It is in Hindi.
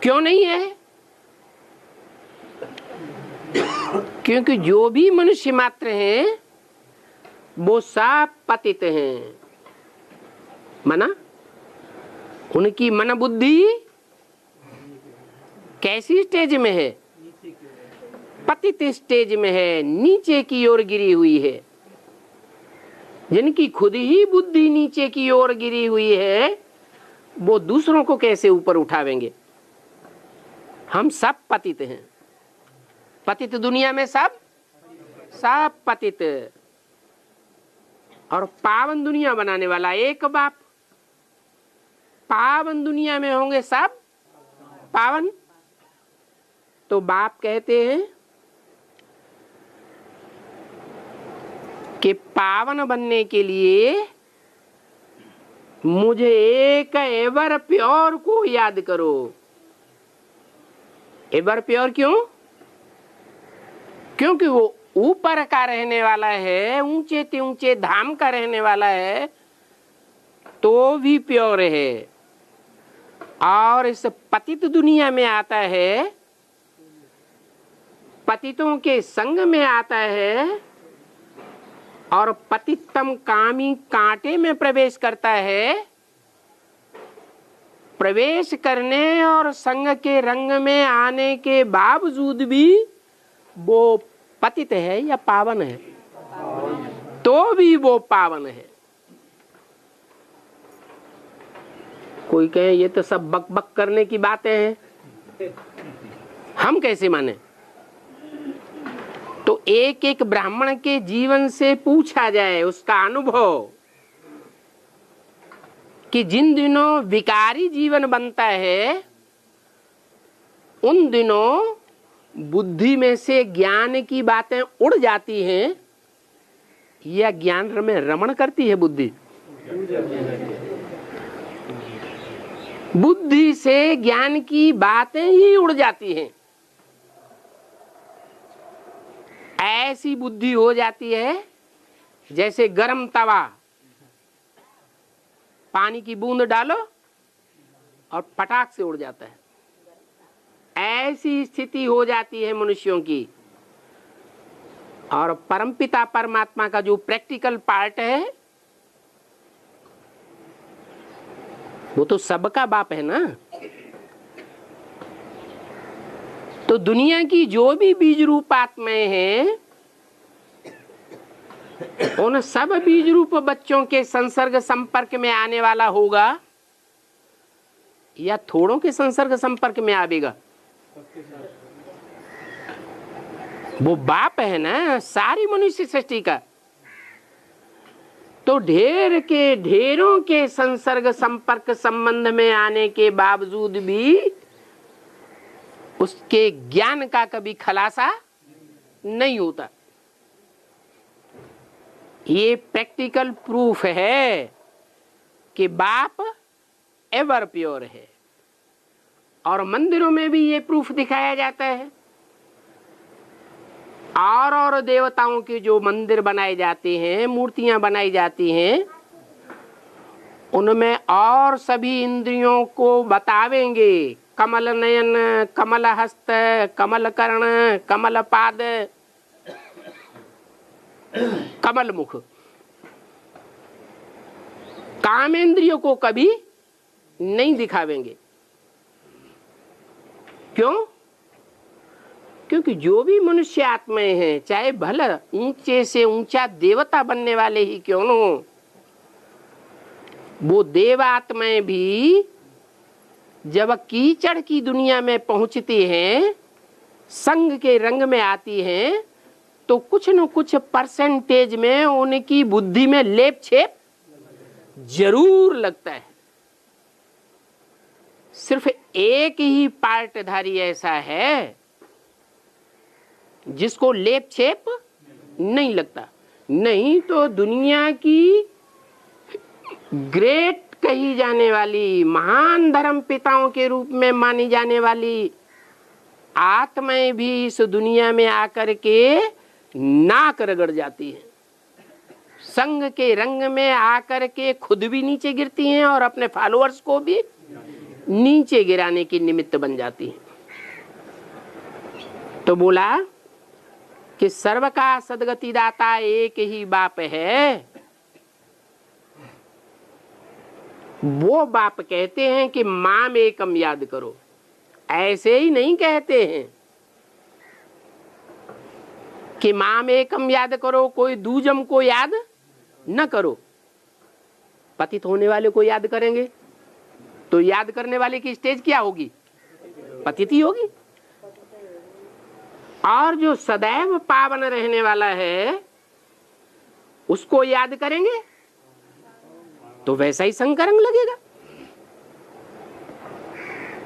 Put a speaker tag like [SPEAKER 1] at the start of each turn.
[SPEAKER 1] क्यों नहीं है? क्योंकि जो भी मनुष्य मात्र हैं वो सब पतित हैं। मना, उनकी मन बुद्धि कैसी स्टेज में है? पतित स्टेज में है, नीचे की ओर गिरी हुई है। जिनकी खुद ही बुद्धि नीचे की ओर गिरी हुई है वो दूसरों को कैसे ऊपर उठावेंगे? हम सब पतित हैं। पतित दुनिया में सब पतित। और पावन दुनिया बनाने वाला एक बाप। पावन दुनिया में होंगे सब पावन। तो बाप कहते हैं कि पावन बनने के लिए मुझे एक एवर प्योर को याद करो। एवर प्योर क्यों? क्योंकि वो ऊपर का रहने वाला है, ऊंचे ते ऊंचे धाम का रहने वाला है, तो भी प्योर है। और इस पतित दुनिया में आता है, पतितों के संग में आता है और पतितम कामी कांटे में प्रवेश करता है। प्रवेश करने और संग के रंग में आने के बावजूद भी वो पतित है या पावन है? तो भी वो पावन है। कोई कहे ये तो सब बक बक करने की बातें हैं, हम कैसे माने? तो एक एक ब्राह्मण के जीवन से पूछा जाए उसका अनुभव कि जिन दिनों विकारी जीवन बनता है उन दिनों बुद्धि में से ज्ञान की बातें उड़ जाती हैं या ज्ञान में रमण करती है बुद्धि? बुद्धि से ज्ञान की बातें ही उड़ जाती हैं। ऐसी बुद्धि हो जाती है जैसे गरम तवा, पानी की बूंद डालो और फटाक से उड़ जाता है। ऐसी स्थिति हो जाती है मनुष्यों की। और परमपिता परमात्मा का जो प्रैक्टिकल पार्ट है वो तो सबका बाप है ना। तो दुनिया की जो भी बीज रूप आत्माएं हैं उन सब बीज रूप बच्चों के संसर्ग संपर्क में आने वाला होगा या थोड़ों के संसर्ग संपर्क में आवेगा? वो बाप है ना सारी मनुष्य सृष्टि का। तो ढेर के ढेरों के संसर्ग संपर्क संबंध में आने के बावजूद भी उसके ज्ञान का कभी खुलासा नहीं होता। ये प्रैक्टिकल प्रूफ है कि बाप एवर प्योर है। और मंदिरों में भी ये प्रूफ दिखाया जाता है। और देवताओं के जो मंदिर बनाए जाते हैं, मूर्तियां बनाई जाती हैं, उनमें और सभी इंद्रियों को बतावेंगे। कमल नयन, कमल हस्त, कमल कर्ण, कमल पाद, कमल मुख। कामेंद्रियों को कभी नहीं दिखावेंगे। क्यों? क्योंकि जो भी मनुष्य आत्माएं हैं, चाहे भला ऊंचे से ऊंचा देवता बनने वाले ही क्यों न हो, वो देवात्माएं भी जब कीचड़ की दुनिया में पहुंचती हैं, संग के रंग में आती हैं, तो कुछ न कुछ परसेंटेज में उनकी बुद्धि में लेप छेप जरूर लगता है। सिर्फ एक ही पार्टधारी ऐसा है जिसको लेप छेप नहीं लगता। नहीं तो दुनिया की ग्रेट कही जाने वाली, महान धर्म पिताओं के रूप में मानी जाने वाली आत्माएं भी इस दुनिया में आकर के नाक रगड़ जाती हैं। संग के रंग में आकर के खुद भी नीचे गिरती हैं और अपने फॉलोअर्स को भी नीचे गिराने की निमित्त बन जाती है। तो बोला कि सर्व का सदगति दाता एक ही बाप है। वो बाप कहते हैं कि माम एकम याद करो, ऐसे ही नहीं कहते हैं कि माम एकम याद करो, कोई दूजम को याद न करो। पतित होने वाले को याद करेंगे तो याद करने वाले की स्टेज क्या होगी? पतित ही होगी। और जो सदैव पावन रहने वाला है उसको याद करेंगे तो वैसा ही संग का रंग लगेगा।